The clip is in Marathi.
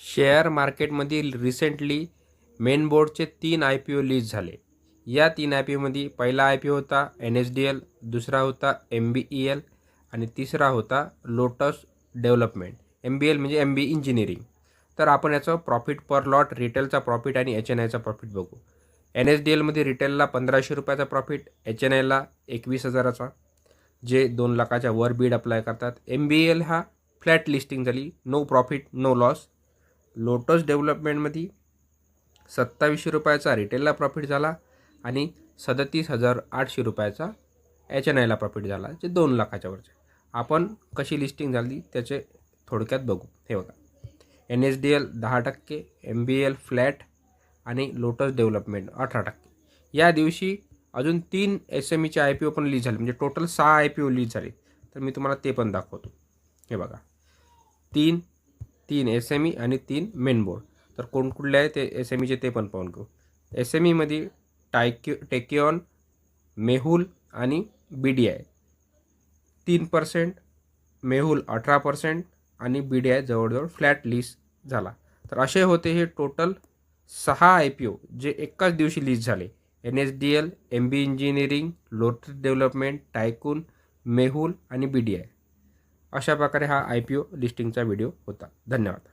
शेअर मार्केटमधील रिसेंटली मेन बोर्डचे 3 IPO लिस्ट झाले. या 3 IPOमध्ये पहिला IPO होता NSDL, दुसरा होता MBEL आणि तिसरा होता लोटस डेव्हलपमेंट. MBL म्हणजे MB इंजिनिअरिंग. तर आपण याचं प्रॉफिट पर लॉट, रिटेलचा प्रॉफिट आणि HNIचा प्रॉफिट बघू. NSDLमध्ये रिटेलला 1500 रुपयाचा प्रॉफिट, HNIला 21,000चा, जे 2 लाखाच्या वर बीड अप्लाय करतात. MBEL हा फ्लॅट लिस्टिंग झाली, no profit no loss. Lotus डेव्हलपमेंटमध्ये 2700 रुपयाचा रिटेलला प्रॉफिट झाला आणि 37,800 रुपयाचा HNIला प्रॉफिट झाला, जे 2 लाखाच्या वरचे. आपण कशी लिस्टिंग झाली त्याचे थोडक्यात बघू. हे बघा, NSDL 10%, MBL फ्लॅट आणि लोटस डेव्हलपमेंट 18%. या दिवशी अजून 3 SMEचे IPO पण लिस्ट झाले, म्हणजे टोटल 6 IPO लिस्ट झाले. तर मी तुम्हाला ते पण दाखवतो. हे बघा, 3 SME आणि 3 मेन बोर्ड. तर कोणकुठले आहे ते SMEचे ते पण पाहून घेऊ. SMEमध्ये टेकिऑन, मेहुल आणि BDI 3%, मेहुल 18% आणि BDI जवळजवळ फ्लॅट लिस्ट झाला. तर असे होते हे टोटल 6 IPO जे एकाच दिवशी लिस्ट झाले. NSDL, MB engineering, lotus development, tycoon, Mehul आणि BDI. अशा प्रकारे हा IPO लिस्टिंगचा व्हिडिओ होता. धन्यवाद.